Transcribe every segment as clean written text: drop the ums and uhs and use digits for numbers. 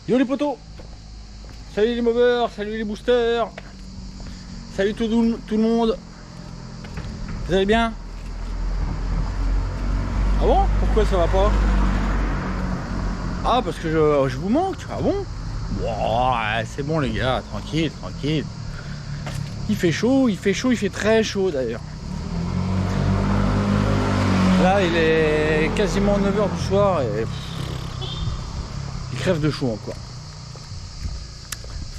Yo les potos, salut les movers, salut les boosters, salut tout le monde. Vous allez bien? Ah bon? Pourquoi ça va pas? Ah parce que je vous manque. Ah bon? Ouais, c'est bon les gars, tranquille, tranquille. Il fait chaud, il fait très chaud d'ailleurs. Là il est quasiment 9 h du soir et il crève de chaud encore.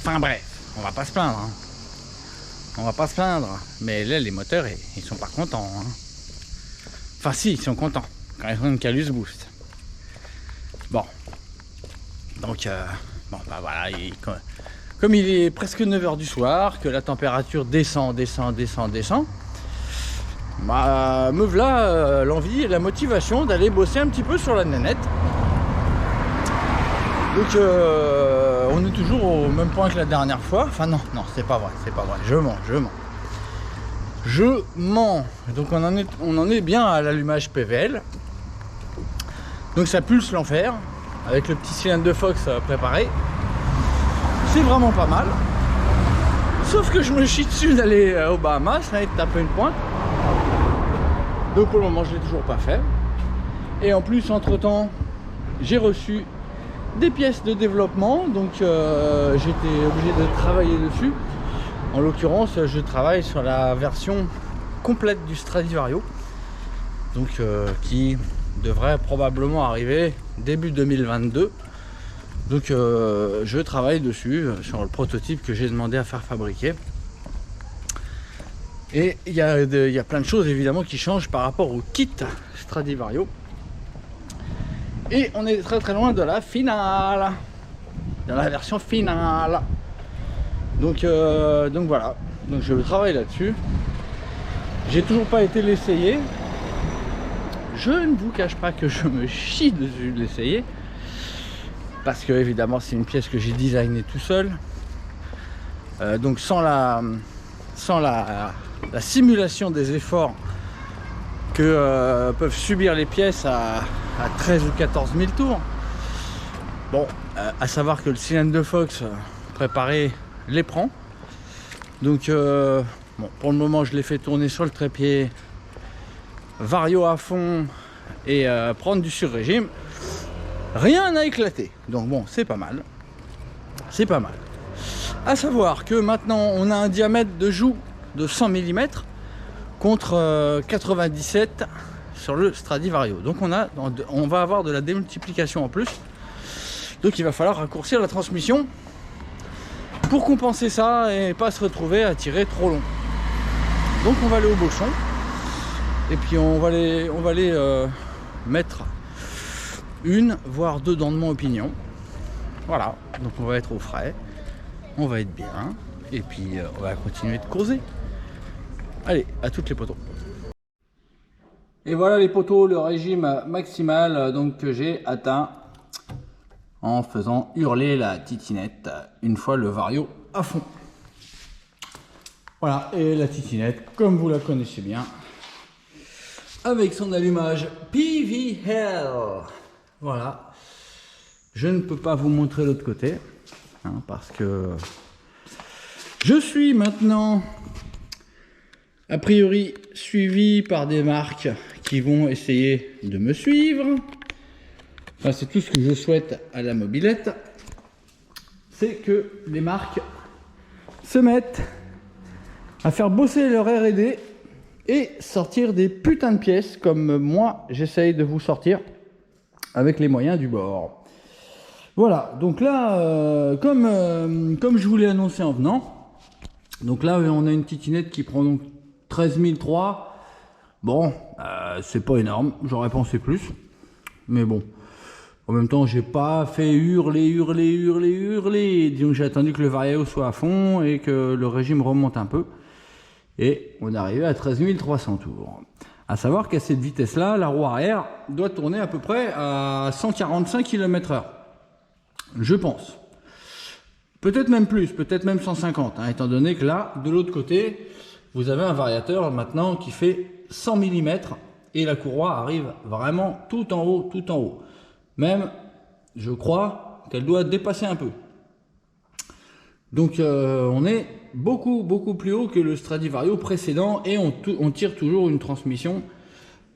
Enfin bref, on va pas se plaindre. Hein. On va pas se plaindre. Mais là les moteurs ils sont pas contents. Hein. Enfin si, ils sont contents quand ils ont une Calus Boost. Bon. Donc bon bah voilà, comme il est presque 9 h du soir, que la température descend, bah, me voilà l'envie et la motivation d'aller bosser un petit peu sur la nénette. Donc on est toujours au même point que la dernière fois. Enfin non, c'est pas vrai, je mens. Donc on en est bien à l'allumage PVL. Donc ça pulse l'enfer avec le petit cylindre de Fox préparé. C'est vraiment pas mal. Sauf que je me chie dessus d'aller aux Bahamas, d'aller taper une pointe. Donc pour le moment je l'ai toujours pas fait. Et en plus entre temps j'ai reçu des pièces de développement, donc j'étais obligé de travailler dessus. En l'occurrence je travaille sur la version complète du Stradivarius, donc qui devrait probablement arriver début 2022. Donc je travaille dessus sur le prototype que j'ai demandé à faire fabriquer. Et il y a plein de choses évidemment qui changent par rapport au kit Stradivarius. Et on est très loin de la finale, de la version finale. Donc voilà, donc je travaille là-dessus. J'ai toujours pas été l'essayer. Je ne vous cache pas que je me chie dessus de l'essayer. Parce que évidemment c'est une pièce que j'ai designée tout seul. Donc sans la simulation des efforts que peuvent subir les pièces à 13 ou 14 000 tours. Bon, à savoir que le cylindre de Fox préparé les prend. Donc bon, pour le moment je l'ai fait tourner sur le trépied, vario à fond et prendre du sur-régime. Rien n'a éclaté. Donc bon, c'est pas mal. C'est pas mal. À savoir que maintenant on a un diamètre de joue de 100 mm contre 97 sur le Stradivarius. Donc on va avoir de la démultiplication en plus. Donc il va falloir raccourcir la transmission pour compenser ça et pas se retrouver à tirer trop long. Donc on va aller au Bochon et puis on va aller mettre une voire deux dents de mon opinion. Voilà, donc on va être au frais, on va être bien et puis on va continuer de causer. Allez, à toutes les potos. Et voilà les potos, le régime maximal donc que j'ai atteint en faisant hurler la titinette une fois le vario à fond. Voilà, et la titinette comme vous la connaissez bien, avec son allumage PVL. Voilà, je ne peux pas vous montrer l'autre côté hein, parce que je suis maintenant a priori suivi par des marques qui vont essayer de me suivre. Enfin, c'est tout ce que je souhaite à la mobilette, c'est que les marques se mettent à faire bosser leur R&D et sortir des putains de pièces comme moi j'essaye de vous sortir avec les moyens du bord. Voilà, donc là comme je vous l'ai annoncé en venant, donc là on a une titinette qui prend donc 13 300. Bon, c'est pas énorme, j'aurais pensé plus, mais bon, en même temps j'ai pas fait hurler. Disons que j'ai attendu que le vario soit à fond et que le régime remonte un peu, et on est arrivé à 13 300 tours. À savoir qu'à cette vitesse là, la roue arrière doit tourner à peu près à 145 km/h, je pense. Peut-être même plus, peut-être même 150, hein, étant donné que là, de l'autre côté, vous avez un variateur maintenant qui fait 100 mm et la courroie arrive vraiment tout en haut. Même, je crois qu'elle doit dépasser un peu. Donc on est beaucoup plus haut que le Stradivario précédent et on tire toujours une transmission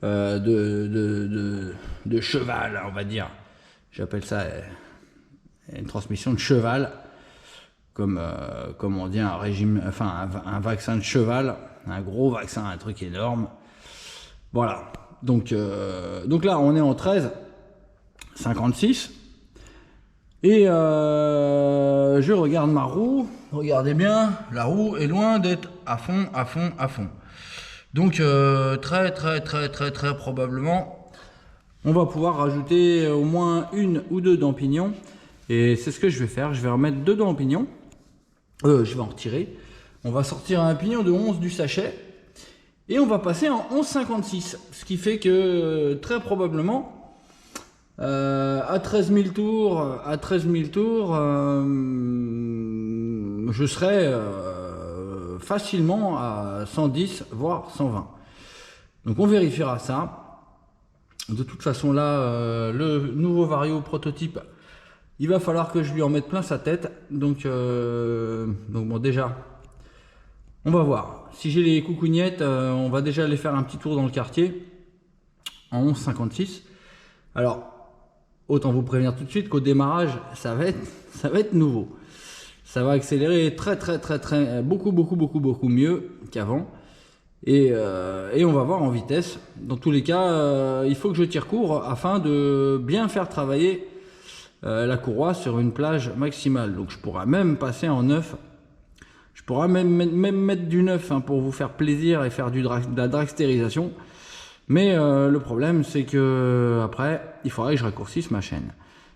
de cheval, on va dire. J'appelle ça une transmission de cheval, comme on dit un régime, enfin un vaccin de cheval, un gros vaccin, un truc énorme. Voilà. Donc là on est en 13,56 et je regarde ma roue. Regardez bien, la roue est loin d'être à fond. Donc très probablement, on va pouvoir rajouter au moins une ou deux dents pignon. Et c'est ce que je vais faire. Je vais remettre deux dents pignon. Je vais en retirer. On va sortir un pignon de 11 du sachet. Et on va passer en 11,56. Ce qui fait que très probablement, à 13 000 tours, je serai facilement à 110 voire 120. Donc on vérifiera ça. De toute façon là, le nouveau Vario prototype, il va falloir que je lui en mette plein sa tête. Donc bon, déjà on va voir. Si j'ai les coucougnettes, on va déjà aller faire un petit tour dans le quartier en 11,56. Alors autant vous prévenir tout de suite qu'au démarrage ça va être nouveau. Ça va accélérer beaucoup mieux qu'avant. Et on va voir en vitesse. Dans tous les cas, il faut que je tire court afin de bien faire travailler la courroie sur une plage maximale. Donc je pourrais même passer en 9. Je pourrais même mettre du 9 hein, pour vous faire plaisir et faire de la dragstérisation. Mais le problème c'est que après il faudrait que je raccourcisse ma chaîne.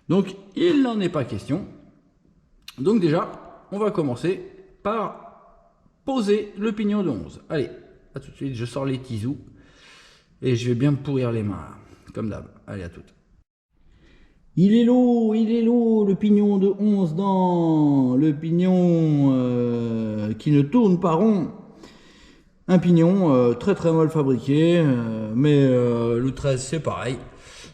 Donc il n'en est pas question. Donc déjà on va commencer par poser le pignon de 11. Allez, à tout de suite, je sors les tisous et je vais bien me pourrir les mains, comme d'hab. Allez, à toutes. Il est lourd, le pignon de 11 dents, le pignon qui ne tourne pas rond. Un pignon très mal fabriqué, mais le 13 c'est pareil.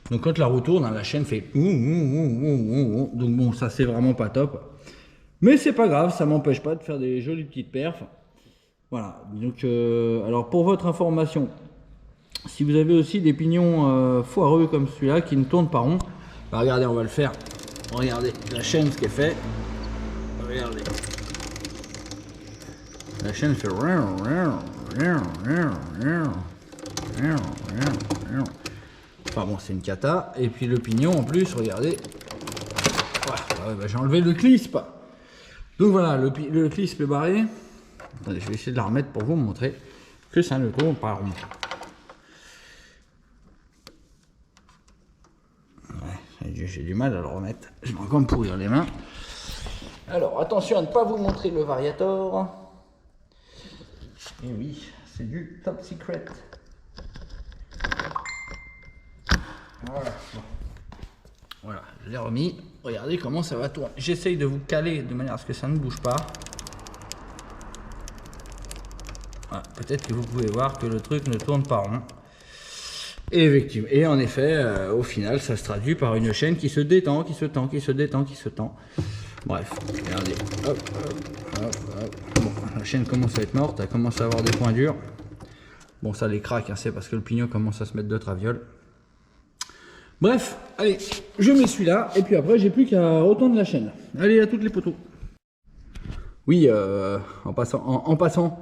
Donc quand la roue tourne, la chaîne fait donc bon, ça c'est vraiment pas top. Mais c'est pas grave, ça m'empêche pas de faire des jolies petites perfs. Voilà, donc alors pour votre information, si vous avez aussi des pignons foireux comme celui-là qui ne tournent pas rond, bah regardez, on va le faire. Regardez la chaîne, ce qu'elle fait. Regardez. La chaîne fait. Enfin bon, c'est une cata. Et puis le pignon en plus, regardez. Voilà, bah, j'ai enlevé le clisp. Donc voilà, le clisp est barré. Attendez, je vais essayer de la remettre pour vous montrer que ça ne tourne pas rond. Ouais, j'ai du mal à le remettre. Je vais encore me pourrir les mains. Alors, attention à ne pas vous montrer le variator. Et oui, c'est du top secret. Voilà. Bon. Voilà, je l'ai remis. Regardez comment ça va tourner. J'essaye de vous caler de manière à ce que ça ne bouge pas. Voilà, peut-être que vous pouvez voir que le truc ne tourne pas rond. Et effectivement, et en effet, au final, ça se traduit par une chaîne qui se détend, qui se tend. Bref, regardez. Hop. Bon, la chaîne commence à être morte, elle commence à avoir des points durs. Bon, ça les craque, hein, c'est parce que le pignon commence à se mettre de traviole. Bref, allez, je mets celui-là, et puis après, j'ai plus qu'à retendre la chaîne. Allez, à toutes les poteaux. Oui, en passant,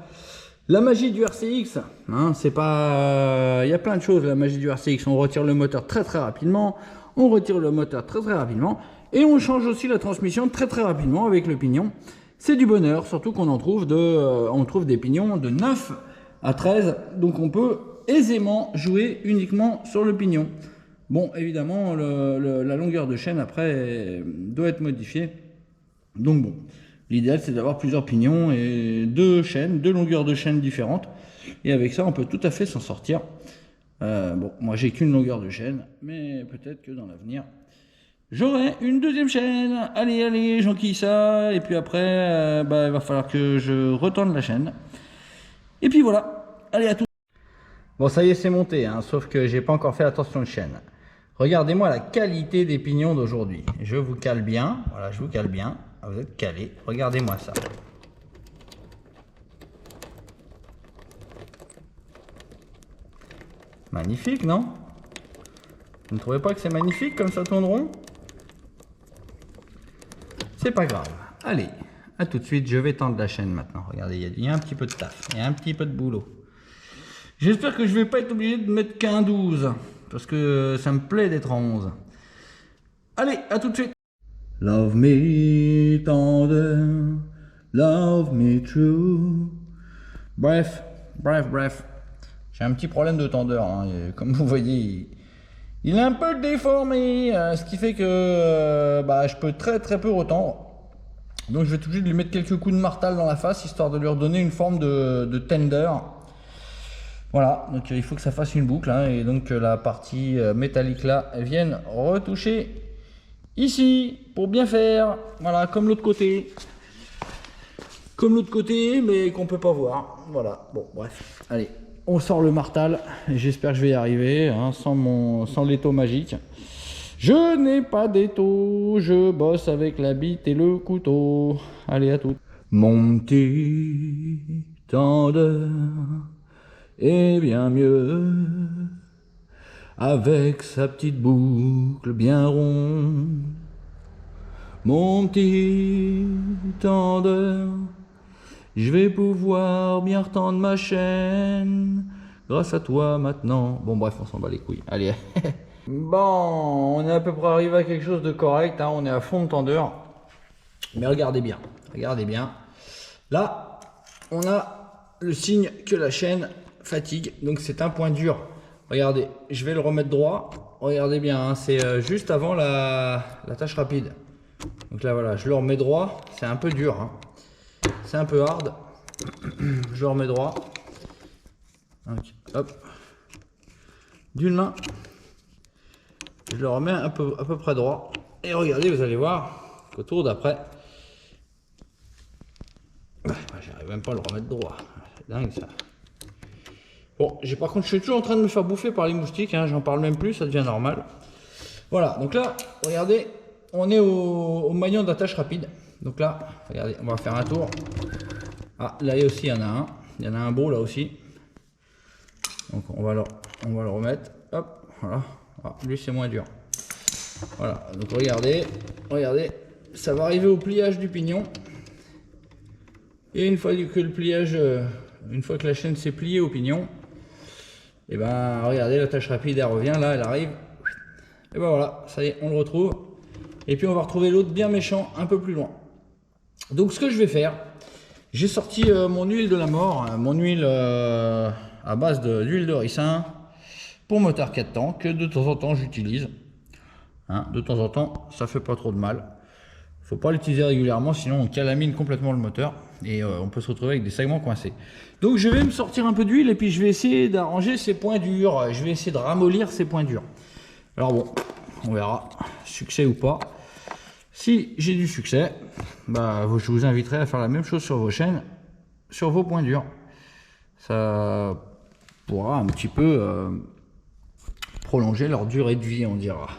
la magie du RCX, hein, c'est pas... Il y a plein de choses, la magie du RCX. On retire le moteur très rapidement, et on change aussi la transmission très rapidement avec le pignon. C'est du bonheur, surtout qu'on on trouve des pignons de 9 à 13, donc on peut aisément jouer uniquement sur le pignon. Bon, évidemment, la longueur de chaîne après doit être modifiée. Donc bon, l'idéal c'est d'avoir plusieurs pignons et deux longueurs de chaîne différentes. Et avec ça, on peut tout à fait s'en sortir. Bon, moi j'ai qu'une longueur de chaîne, mais peut-être que dans l'avenir, j'aurai une deuxième chaîne. Allez, j'enquille ça. Et puis après, il va falloir que je retende la chaîne. Et puis voilà, allez à tout. Bon, ça y est, c'est monté, hein, sauf que j'ai pas encore fait attention de chaîne. Regardez-moi la qualité des pignons d'aujourd'hui. Je vous cale bien. Voilà, je vous cale bien. Vous êtes calé. Regardez-moi ça. Magnifique, non? Vous ne trouvez pas que c'est magnifique comme ça tourne rond? C'est pas grave. Allez, à tout de suite. Je vais tendre la chaîne maintenant. Regardez, il y a un petit peu de taf. Il y a un petit peu de boulot. J'espère que je vais pas être obligé de mettre qu'un 12. Parce que ça me plaît d'être en 11. Allez, à tout de suite. Love me tender, love me true. Bref. J'ai un petit problème de tendeur. Hein. Comme vous voyez, il est un peu déformé. Ce qui fait que je peux très peu retendre. Donc je vais tout de suite lui mettre quelques coups de martel dans la face, histoire de lui redonner une forme de tender. Voilà, donc il faut que ça fasse une boucle, hein, et donc la partie métallique là vienne retoucher ici pour bien faire. Voilà, comme l'autre côté. Comme l'autre côté, mais qu'on peut pas voir. Voilà, bon, bref. Allez, on sort le martal. J'espère que je vais y arriver, hein, sans l'étau magique. Je n'ai pas d'étau, je bosse avec la bite et le couteau. Allez, à tout. Mon petit tendeur est bien mieux, avec sa petite boucle bien ronde. Mon petit tendeur, je vais pouvoir bien retendre ma chaîne grâce à toi maintenant. Bon bref, on s'en bat les couilles. Allez. Bon, on est à peu près arrivé à quelque chose de correct, hein. On est à fond de tendeur. Mais regardez bien. Là, on a le signe que la chaîne fatigue. Donc c'est un point dur. Regardez, je vais le remettre droit. Regardez bien, hein, c'est juste avant la tâche rapide. Donc là voilà, je le remets droit. C'est un peu dur, hein. C'est un peu hard. Je le remets droit. Donc, hop. D'une main. Je le remets à peu près droit. Et regardez, vous allez voir qu'au tour d'après, j'arrive même pas à le remettre droit. C'est dingue ça. Bon, par contre, je suis toujours en train de me faire bouffer par les moustiques. Hein, j'en parle même plus, ça devient normal. Voilà, donc là, regardez, on est au maillon d'attache rapide. Donc là, regardez, on va faire un tour. Ah, là aussi, il y en a un. Il y en a un beau là aussi. Donc on va le remettre. Hop, voilà. Ah, lui c'est moins dur. Voilà, donc regardez, ça va arriver au pliage du pignon. Et une fois que le pliage, une fois que la chaîne s'est pliée au pignon, et ben regardez, la tâche rapide elle revient, là elle arrive. Et ben voilà, ça y est, on le retrouve. Et puis on va retrouver l'autre bien méchant un peu plus loin. Donc ce que je vais faire, j'ai sorti mon huile de la mort, mon huile à base d'huile de ricin pour moteur 4 temps, que de temps en temps j'utilise. Hein, de temps en temps, ça fait pas trop de mal. Faut pas l'utiliser régulièrement, sinon on calamine complètement le moteur et on peut se retrouver avec des segments coincés. Donc je vais me sortir un peu d'huile et puis je vais essayer d'arranger ces points durs. Je vais essayer de ramollir ces points durs. Alors bon, on verra, succès ou pas. Si j'ai du succès, je vous inviterai à faire la même chose sur vos chaînes, sur vos points durs. Ça pourra un petit peu prolonger leur durée de vie, on dira.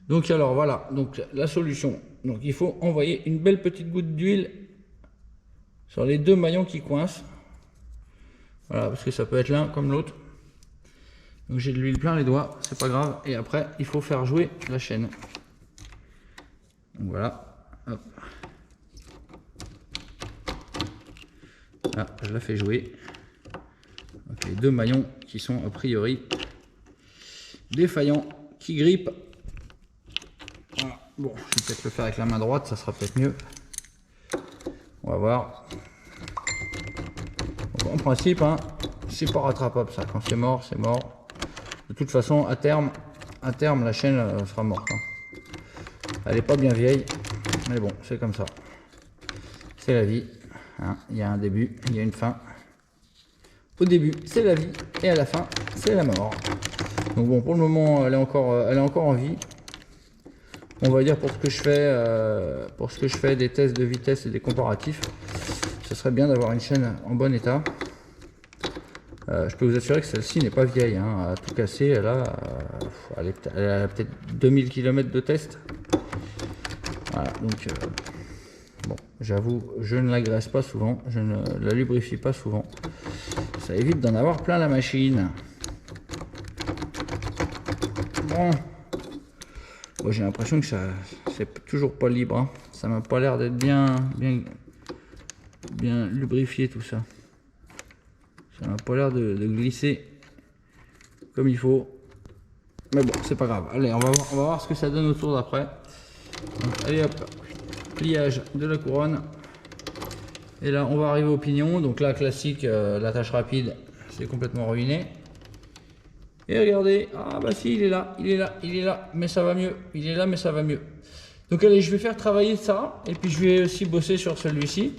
Donc alors voilà, donc la solution. Donc il faut envoyer une belle petite goutte d'huile sur les deux maillons qui coincent. Voilà, parce que ça peut être l'un comme l'autre. Donc j'ai de l'huile plein les doigts, c'est pas grave. Et après, il faut faire jouer la chaîne. Donc voilà. Hop. Là, je la fais jouer. Donc les deux maillons qui sont a priori défaillants, qui grippent. Voilà. Bon, je vais peut-être le faire avec la main droite, ça sera peut-être mieux. On va voir. Donc, en principe, hein, c'est pas rattrapable ça. Quand c'est mort, c'est mort. De toute façon, à terme, la chaîne sera morte. Hein. Elle n'est pas bien vieille, mais bon, c'est comme ça. C'est la vie. Hein. Il y a un début, il y a une fin. Au début, c'est la vie, et à la fin, c'est la mort. Donc bon, pour le moment, elle est encore en vie. On va dire pour ce que je fais, des tests de vitesse et des comparatifs, ce serait bien d'avoir une chaîne en bon état. Je peux vous assurer que celle-ci n'est pas vieille, hein. À tout casser, elle a peut-être 2000 km de test. Voilà, donc bon, j'avoue, je ne la graisse pas souvent, je ne la lubrifie pas souvent. Ça évite d'en avoir plein la machine. Bon, j'ai l'impression que ça, c'est toujours pas libre, hein. Ça m'a pas l'air d'être bien lubrifié tout ça. Ça n'a pas l'air de glisser comme il faut. Mais bon, c'est pas grave. Allez, on va voir ce que ça donne au tour d'après. Allez hop, pliage de la couronne. Et là, on va arriver au pignon. Donc là, classique, l'attache rapide, c'est complètement ruiné. Et regardez, ah bah si, il est là, mais ça va mieux. Il est là, mais ça va mieux. Donc allez, je vais faire travailler ça. Et puis je vais aussi bosser sur celui-ci.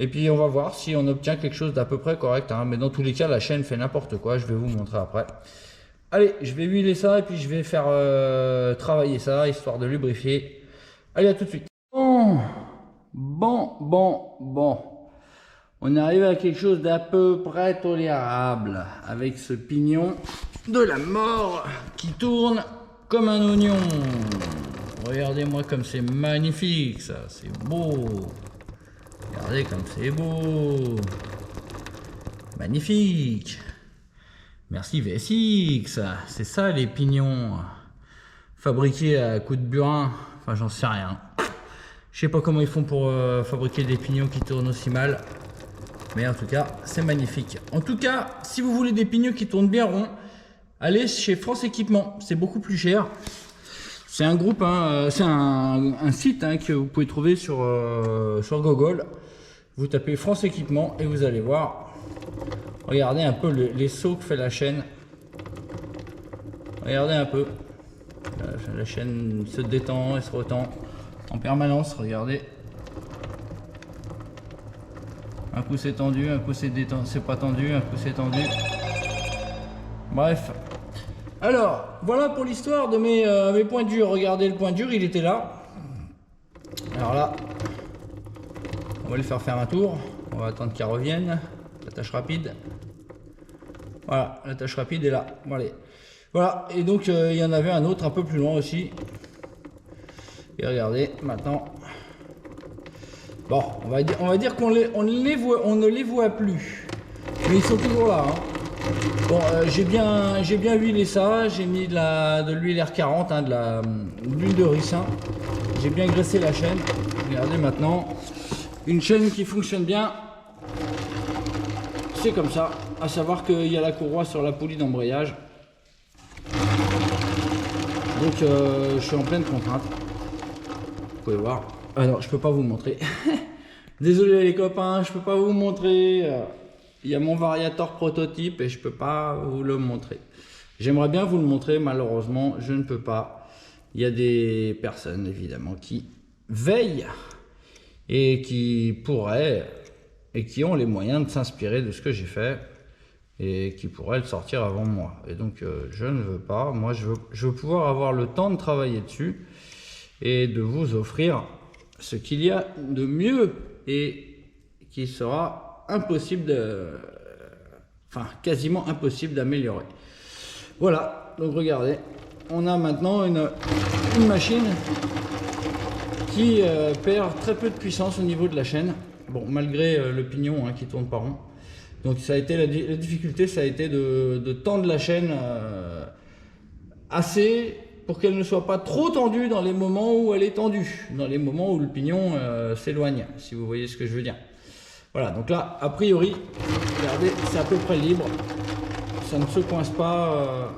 Et puis on va voir si on obtient quelque chose d'à peu près correct, hein. Mais dans tous les cas, la chaîne fait n'importe quoi. Je vais vous montrer après. Allez, je vais huiler ça et puis je vais faire travailler ça, histoire de lubrifier. Allez, à tout de suite. Bon. On arrive à quelque chose d'à peu près tolérable. Avec ce pignon de la mort qui tourne comme un oignon. Regardez-moi comme c'est magnifique, ça. C'est beau. Regardez comme c'est beau. Magnifique. Merci VSX. C'est ça les pignons fabriqués à coups de burin. Enfin, j'en sais rien. Je sais pas comment ils font pour fabriquer des pignons qui tournent aussi mal. Mais en tout cas, c'est magnifique. En tout cas, si vous voulez des pignons qui tournent bien rond, allez chez France Équipement. C'est beaucoup plus cher. C'est un groupe, hein, c'est un site, hein, que vous pouvez trouver sur Google. Vous tapez France Équipement et vous allez voir. Regardez un peu les sauts que fait la chaîne. Regardez un peu. La chaîne se détend et se retend en permanence. Regardez. Un coup c'est tendu, un coup c'est détendu, c'est pas tendu, un coup c'est tendu. Bref. Alors, voilà pour l'histoire de mes points durs. Regardez le point dur, il était là. Alors là, on va lui faire un tour. On va attendre qu'il revienne. L'attache rapide. Voilà, l'attache rapide est là. Bon, allez. Voilà, et donc il y en avait un autre un peu plus loin aussi. Et regardez, maintenant. Bon, on va dire qu'on ne les voit plus. Mais ils sont toujours là, hein. Bon, j'ai bien huilé ça. J'ai mis de l'huile R40, hein, de l'huile de ricin. J'ai bien graissé la chaîne. Regardez maintenant. Une chaîne qui fonctionne bien. C'est comme ça. À savoir qu'il y a la courroie sur la poulie d'embrayage. Donc je suis en pleine contrainte. Vous pouvez voir. Alors je peux pas vous montrer. Désolé les copains, je peux pas vous montrer. Il y a mon variator prototype et je peux pas vous le montrer. J'aimerais bien vous le montrer, malheureusement je ne peux pas. Il y a des personnes évidemment qui veillent et qui pourraient et qui ont les moyens de s'inspirer de ce que j'ai fait et qui pourraient le sortir avant moi. Et donc je ne veux pas. Moi je veux pouvoir avoir le temps de travailler dessus et de vous offrir ce qu'il y a de mieux et qui sera impossible quasiment impossible d'améliorer. Voilà, donc regardez, on a maintenant une machine qui perd très peu de puissance au niveau de la chaîne. Bon, malgré le pignon, hein, qui tourne pas rond. Donc ça a été la difficulté, ça a été de tendre la chaîne assez pour qu'elle ne soit pas trop tendue dans les moments où elle est tendue, dans les moments où le pignon s'éloigne, si vous voyez ce que je veux dire. Voilà, donc là, a priori, regardez, c'est à peu près libre, ça ne se coince pas,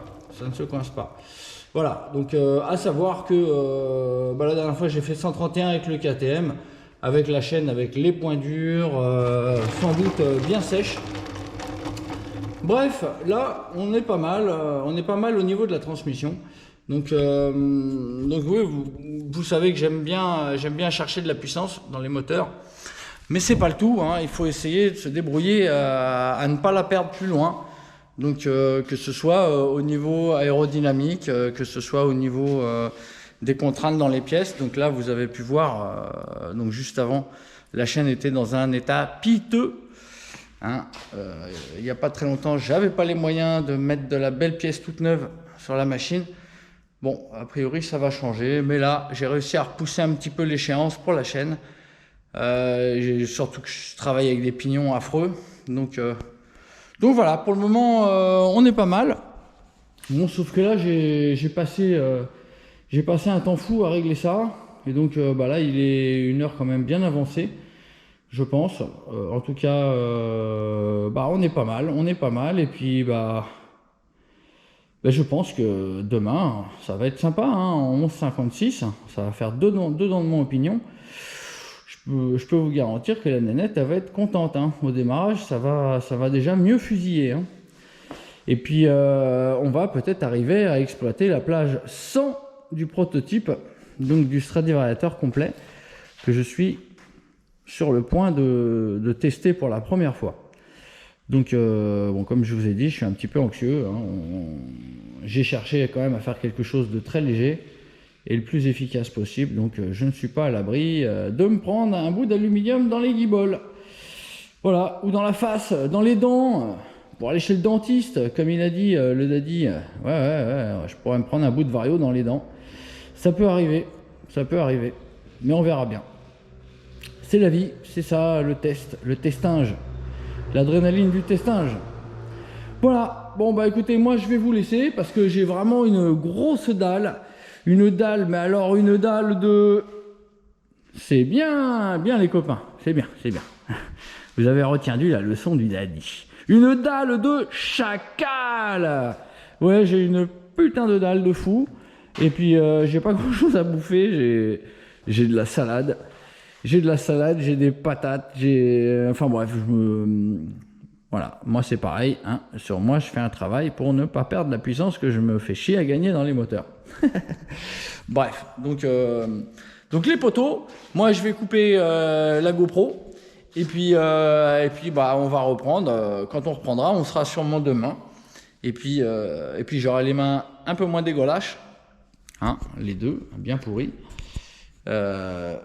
Voilà, donc à savoir que la dernière fois j'ai fait 131 avec le KTM, avec la chaîne, avec les points durs, sans doute bien sèche. Bref, là, on est pas mal au niveau de la transmission. Donc oui, vous savez que j'aime bien chercher de la puissance dans les moteurs, mais c'est pas le tout, hein. Il faut essayer de se débrouiller à ne pas la perdre plus loin. Donc que ce soit au niveau aérodynamique, que ce soit au niveau des contraintes dans les pièces. Donc là, vous avez pu voir, donc juste avant, la chaîne était dans un état piteux. Hein, il n'y a pas très longtemps, j'avais pas les moyens de mettre de la belle pièce toute neuve sur la machine. Bon, a priori, ça va changer. Mais là, j'ai réussi à repousser un petit peu l'échéance pour la chaîne. Surtout que je travaille avec des pignons affreux. Donc voilà, pour le moment, on est pas mal. Bon, sauf que là, j'ai passé un temps fou à régler ça. Et donc là, il est une heure quand même bien avancée, je pense. En tout cas, on est pas mal. Et puis, je pense que demain, ça va être sympa, hein, en 11,56. Ça va faire deux dans de mon opinion. Je peux vous garantir que la nénette, elle va être contente. Hein. Au démarrage, ça va déjà mieux fusiller. Hein. Et puis, on va peut-être arriver à exploiter la plage sans du prototype, donc du Stradivariator complet, que je suis sur le point de tester pour la première fois. Donc, comme je vous ai dit, je suis un petit peu anxieux. Hein. J'ai cherché quand même à faire quelque chose de très léger et le plus efficace possible. Donc, je ne suis pas à l'abri de me prendre un bout d'aluminium dans les guibolles. Voilà, ou dans la face, dans les dents, pour aller chez le dentiste, comme il a dit, le daddy. Ouais, je pourrais me prendre un bout de vario dans les dents. Ça peut arriver, mais on verra bien. C'est la vie, c'est ça, le testinge. L'adrénaline du testinge. Voilà, bon écoutez, moi je vais vous laisser parce que j'ai vraiment une grosse dalle. Une dalle, mais alors une dalle de... C'est bien les copains, c'est bien. Vous avez retenu la leçon du daddy. Une dalle de chacal. Ouais, j'ai une putain de dalle de fou. Et puis j'ai pas grand chose à bouffer, j'ai de la salade. J'ai des patates, enfin bref, voilà, moi c'est pareil, hein. Sur moi je fais un travail pour ne pas perdre la puissance que je me fais chier à gagner dans les moteurs. Bref, donc les poteaux, moi je vais couper la GoPro, et puis on va reprendre, quand on reprendra, on sera sûrement demain, et puis j'aurai les mains un peu moins dégueulasses, hein, les deux, bien pourris. J'aurai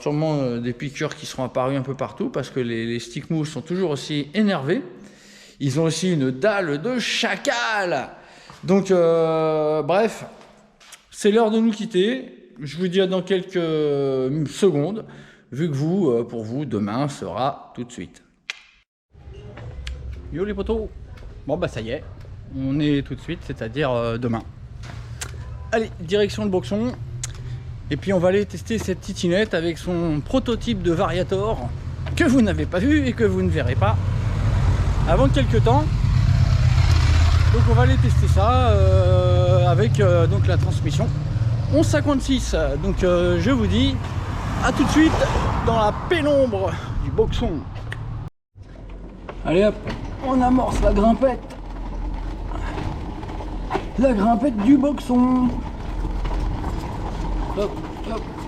sûrement des piqûres qui seront apparues un peu partout parce que les stick moves sont toujours aussi énervés. Ils ont aussi une dalle de chacal. Donc bref, c'est l'heure de nous quitter. Je vous dis dans quelques secondes, vu que pour vous, demain sera tout de suite. Yo les potos. Bon ça y est, on est tout de suite, c'est-à-dire demain. Allez, direction le boxon. Et puis on va aller tester cette titinette avec son prototype de Variator que vous n'avez pas vu et que vous ne verrez pas avant quelques temps. Donc on va aller tester ça avec donc la transmission 1156. Donc je vous dis à tout de suite dans la pénombre du boxon. Allez hop, on amorce la grimpette. La grimpette du boxon. Hop,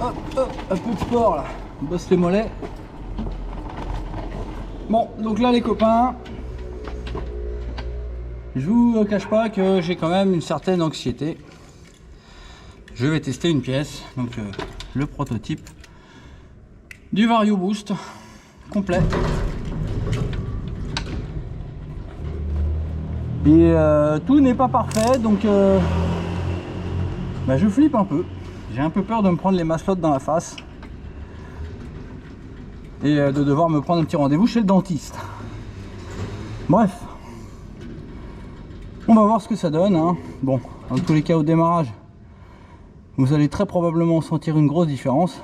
un peu de sport là, on bosse les mollets. Bon, donc là les copains, je vous cache pas que j'ai quand même une certaine anxiété. Je vais tester une pièce, donc le prototype du Vario Boost complet. Et tout n'est pas parfait, donc je flippe un peu. J'ai un peu peur de me prendre les maslottes dans la face et de devoir me prendre un petit rendez-vous chez le dentiste. Bref, on va voir ce que ça donne, hein. Bon, dans tous les cas au démarrage, vous allez très probablement sentir une grosse différence.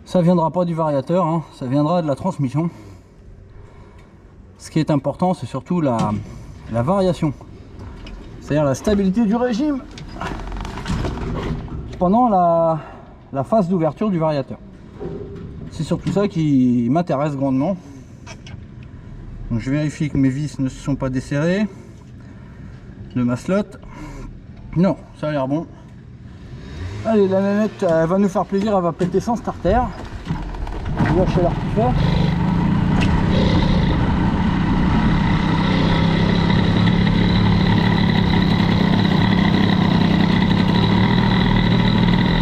Ça viendra pas du variateur, hein, ça viendra de la transmission. Ce qui est important, c'est surtout la variation, c'est-à-dire la stabilité du régime pendant la phase d'ouverture du variateur. C'est surtout ça qui m'intéresse grandement. Donc je vérifie que mes vis ne se sont pas desserrées de ma slot. Non, ça a l'air bon. Allez, la nanette, elle va nous faire plaisir, elle va péter sans starter. Je vais lâcher l'air tout fait.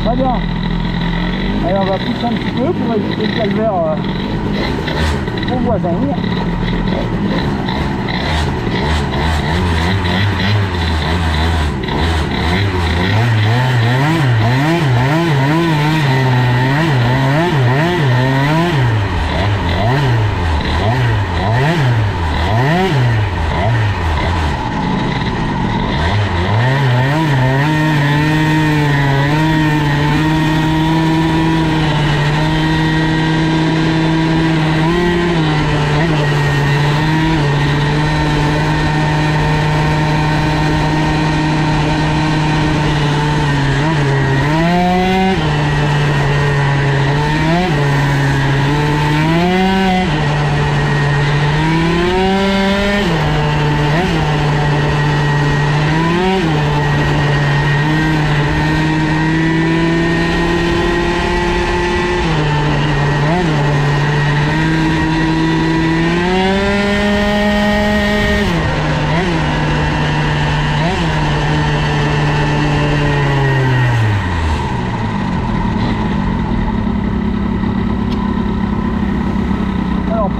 Très bien. Allez, on va pousser un petit peu pour éviter le calvaire aux voisins.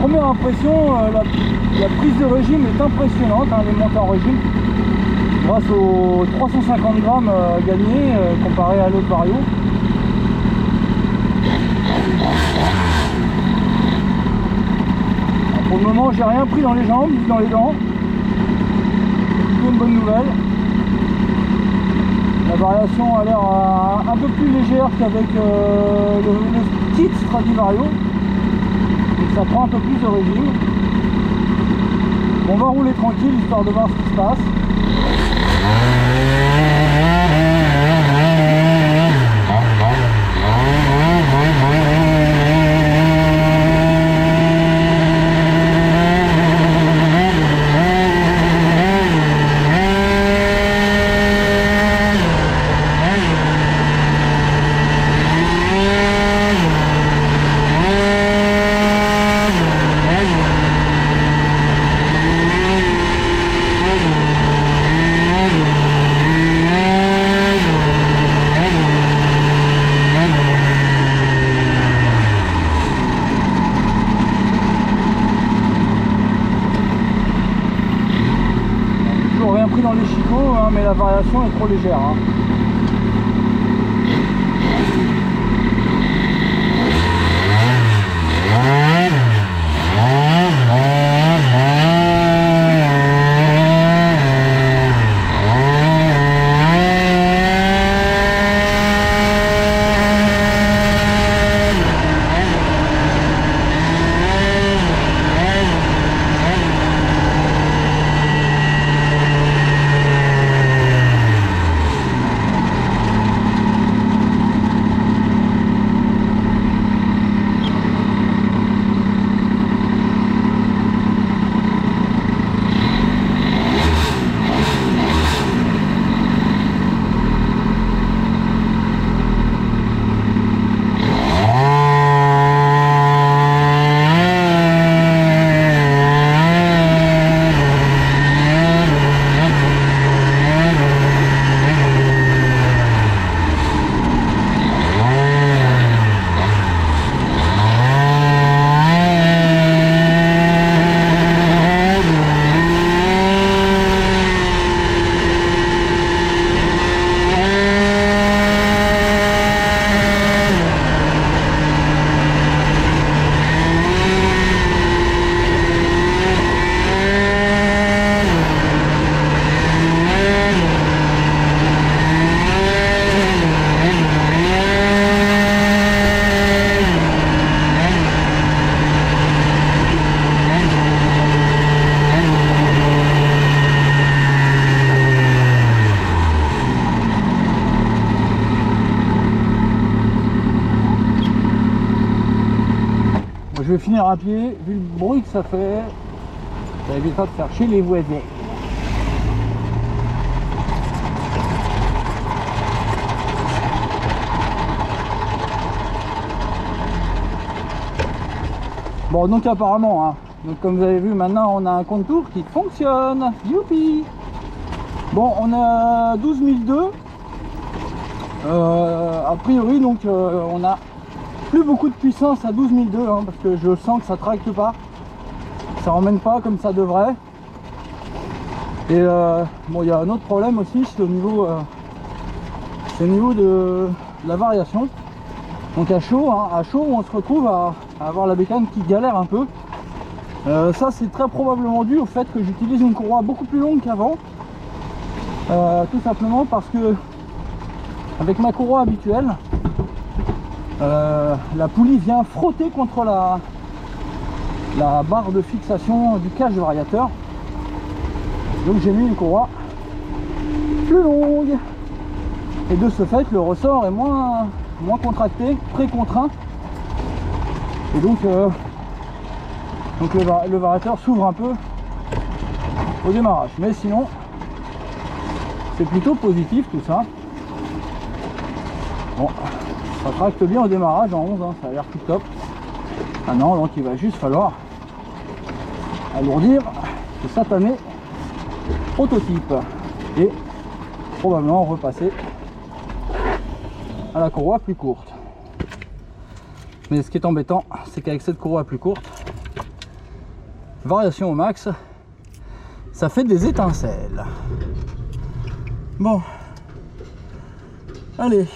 Première impression, la prise de régime est impressionnante, hein, les montées en régime, grâce aux 350 grammes gagnés comparé à l'autre Vario. Pour le moment, j'ai rien pris dans les jambes, ni dans les dents. C'est plutôt une bonne nouvelle. La variation a l'air un peu plus légère qu'avec le petit Stradivario. Ça prend un peu plus de régime. On va rouler tranquille histoire de voir ce qui se passe. Pris dans les chicots, hein, mais la variation est trop légère. Hein. Je vais finir à pied, vu le bruit que ça fait, ça évitera de faire chier les voisins. Bon, donc apparemment, hein, donc comme vous avez vu, maintenant on a un contour qui fonctionne. Youpi! Bon, on a 12 002. A priori, donc on a plus beaucoup de puissance à 12 002, hein, parce que je sens que ça tracte pas. ça emmène pas comme ça devrait. Et bon, il y a un autre problème aussi, c'est au niveau de la variation. Donc à chaud, on se retrouve à avoir la bécane qui galère un peu. Ça c'est très probablement dû au fait que j'utilise une courroie beaucoup plus longue qu'avant. Tout simplement parce que avec ma courroie habituelle, la poulie vient frotter contre la barre de fixation du cache de variateur. Donc j'ai mis une courroie plus longue. Et de ce fait, le ressort est moins contracté, pré-contraint. Et donc le variateur s'ouvre un peu au démarrage. Mais sinon, c'est plutôt positif tout ça. Bon, ça tracte bien au démarrage en 11, hein, ça a l'air tout top. Maintenant, donc il va juste falloir alourdir ce satané prototype et probablement repasser à la courroie plus courte. Mais ce qui est embêtant, c'est qu'avec cette courroie plus courte, variation au max, ça fait des étincelles. Bon, allez.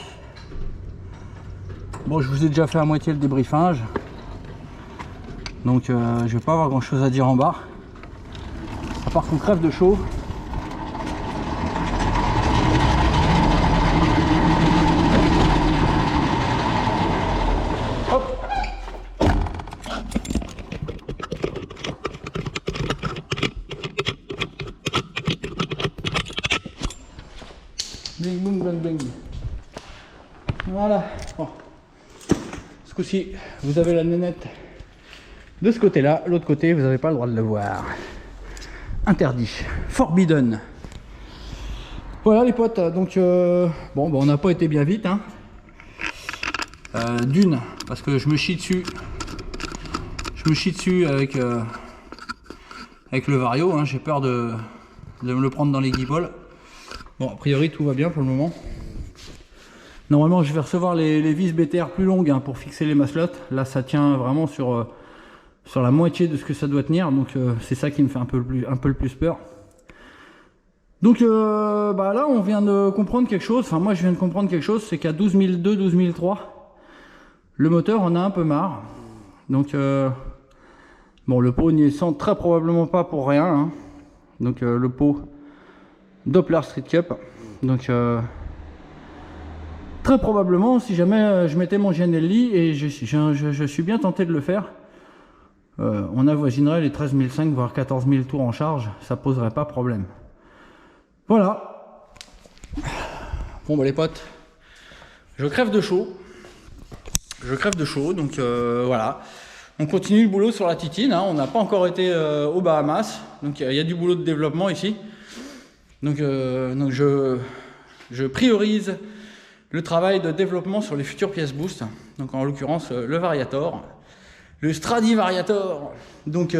Bon, je vous ai déjà fait à moitié le débriefage, donc je vais pas avoir grand chose à dire en bas, à part qu'on crève de chaud. Bing, boum, bang, bang. Voilà. Bon. Ce coup-ci, vous avez la nénette de ce côté-là. L'autre côté, vous n'avez pas le droit de le voir. Interdit. Forbidden. Voilà les potes. Donc, bon, on n'a pas été bien vite. Hein. D'une, parce que je me chie dessus. Je me chie dessus avec le vario. Hein. J'ai peur de me le prendre dans les guiboles. Bon, a priori tout va bien pour le moment. Normalement je vais recevoir les vis BTR plus longues hein, pour fixer les maslottes. Là ça tient vraiment sur la moitié de ce que ça doit tenir. Donc c'est ça qui me fait un peu le plus peur. Donc là on vient de comprendre quelque chose. Enfin moi je viens de comprendre quelque chose. C'est qu'à 12002, 12003 le moteur en a un peu marre. Donc bon, le pot n'y est très probablement pas pour rien. Hein. Donc le pot Doppler Street Cup. Donc très probablement si jamais je mettais mon GNLI, et je suis bien tenté de le faire, on avoisinerait les 13 500 voire 14 000 tours en charge, ça poserait pas problème. Voilà. Bon bah les potes, je crève de chaud, donc voilà, on continue le boulot sur la Titine, hein. On n'a pas encore été aux Bahamas, donc il y a du boulot de développement ici. Donc je priorise le travail de développement sur les futures pièces boost. Donc en l'occurrence le Variator, le Stradivariator. Donc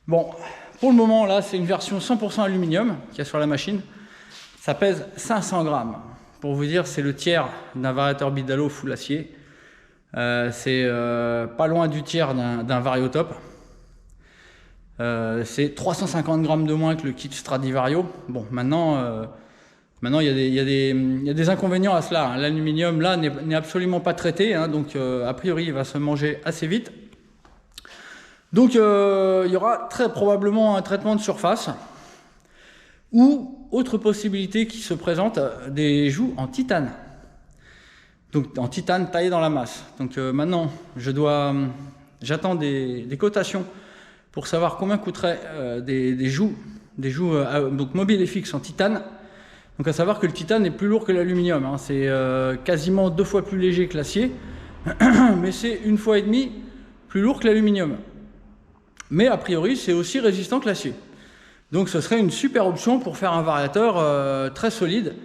bon, pour le moment là c'est une version 100% aluminium qu'il y a sur la machine. Ça pèse 500 grammes. Pour vous dire, c'est le tiers d'un variateur Bidalo full acier. C'est pas loin du tiers d'un Variotop. C'est 350 grammes de moins que le kit Stradivario. Bon, maintenant il y a des inconvénients à cela. Hein. L'aluminium là n'est absolument pas traité, hein, donc a priori il va se manger assez vite. Donc il y aura très probablement un traitement de surface, ou autre possibilité qui se présente, des joues en titane. Donc en titane taillé dans la masse. Donc maintenant j'attends des cotations pour savoir combien coûterait des joues donc mobiles et fixes en titane. Donc à savoir que le titane est plus lourd que l'aluminium, hein. C'est quasiment 2 fois plus léger que l'acier, mais c'est 1,5 fois plus lourd que l'aluminium. Mais a priori c'est aussi résistant que l'acier. Donc ce serait une super option pour faire un variateur très solide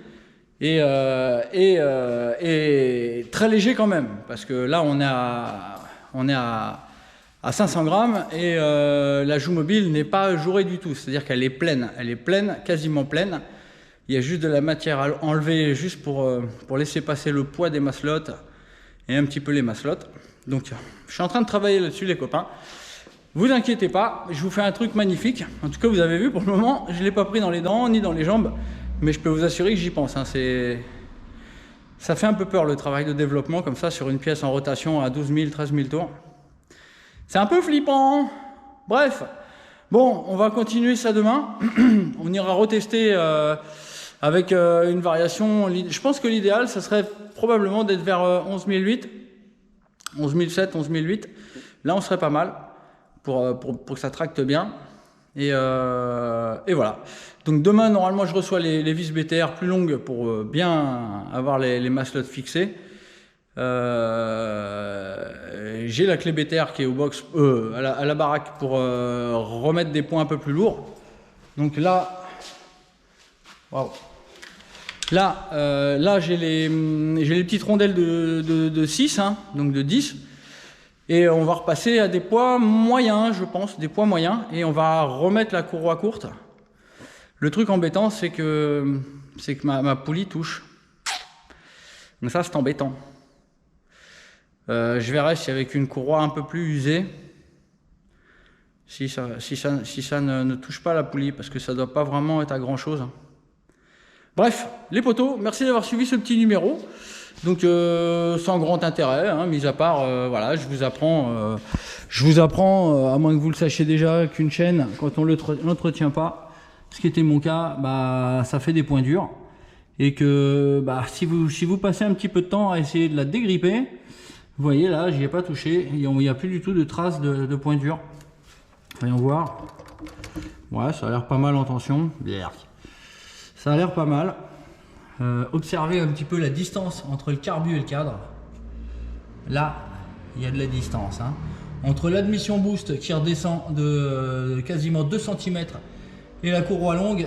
et très léger quand même, parce que là on est à 500 grammes et la joue mobile n'est pas ajourée du tout, c'est-à-dire qu'elle est pleine, quasiment pleine. Il y a juste de la matière à enlever juste pour laisser passer le poids des maslottes et un petit peu les maslottes. Donc je suis en train de travailler là-dessus les copains. Vous inquiétez pas, je vous fais un truc magnifique. En tout cas, vous avez vu, pour le moment, je ne l'ai pas pris dans les dents ni dans les jambes, mais je peux vous assurer que j'y pense. Hein. Ça fait un peu peur le travail de développement comme ça sur une pièce en rotation à 12 000, 13 000 tours. C'est un peu flippant. Bref, bon, on va continuer ça demain. On ira retester avec une variation. Je pense que l'idéal, ça serait probablement d'être vers 11 008, 11 007, 11 008. Là, on serait pas mal pour que ça tracte bien. Et voilà. Donc demain, normalement, je reçois les vis BTR plus longues pour bien avoir les maslots fixés. J'ai la clé BTR qui est au box, à la baraque pour remettre des points un peu plus lourds. Donc là, waouh. Là j'ai les petites rondelles de 6, hein, donc de 10. Et on va repasser à des poids moyens, je pense, des poids moyens. Et on va remettre la courroie courte. Le truc embêtant, c'est que ma poulie touche. Donc ça, c'est embêtant. Je verrai si avec une courroie un peu plus usée, si ça ne touche pas la poulie, parce que ça ne doit pas vraiment être à grand chose. Bref, les potos, merci d'avoir suivi ce petit numéro. Donc sans grand intérêt, hein, mis à part, voilà, je vous apprends, à moins que vous le sachiez déjà, qu'une chaîne, quand on ne l'entretient pas, ce qui était mon cas, bah, ça fait des points durs. Et que bah, si vous passez un petit peu de temps à essayer de la dégripper, vous voyez là, j'y ai pas touché, il n'y a plus du tout de traces de points durs. Voyons voir. Ouais, ça a l'air pas mal en tension. Ça a l'air pas mal. Observez un petit peu la distance entre le carbu et le cadre. Là, il y a de la distance. Hein. Entre l'admission boost qui redescend de quasiment 2 cm et la courroie longue,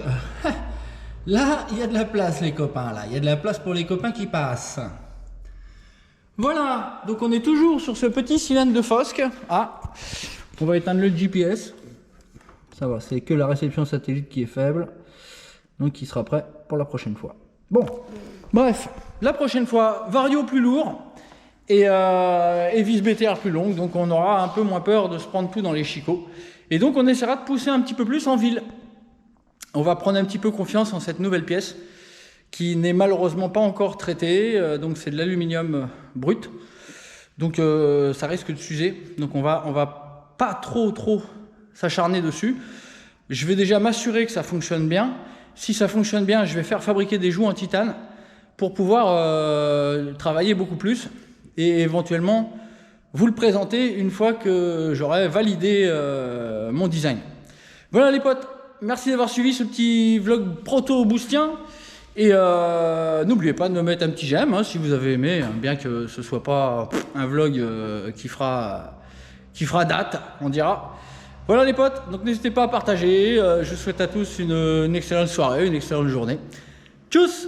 là, il y a de la place les copains. Là, il y a de la place pour les copains qui passent. Voilà, donc on est toujours sur ce petit cylindre de Fosc. Ah, on va éteindre le GPS. Ça va, c'est que la réception satellite qui est faible. Donc il sera prêt pour la prochaine fois. Bon, bref, la prochaine fois, vario plus lourd et vis BTR plus longue. Donc on aura un peu moins peur de se prendre tout dans les chicots. Et donc on essaiera de pousser un petit peu plus en ville. On va prendre un petit peu confiance en cette nouvelle pièce qui n'est malheureusement pas encore traitée. Donc c'est de l'aluminium brut. Donc ça risque de s'user. Donc on va pas trop s'acharner dessus. Je vais déjà m'assurer que ça fonctionne bien. Si ça fonctionne bien, je vais faire fabriquer des joues en titane pour pouvoir travailler beaucoup plus et éventuellement vous le présenter une fois que j'aurai validé mon design. Voilà les potes, merci d'avoir suivi ce petit vlog proto-boostien et n'oubliez pas de me mettre un petit j'aime hein, si vous avez aimé, hein, bien que ce soit pas un vlog qui fera date, on dira. Voilà les potes, donc n'hésitez pas à partager. Je vous souhaite à tous une excellente soirée, une excellente journée. Tchuss!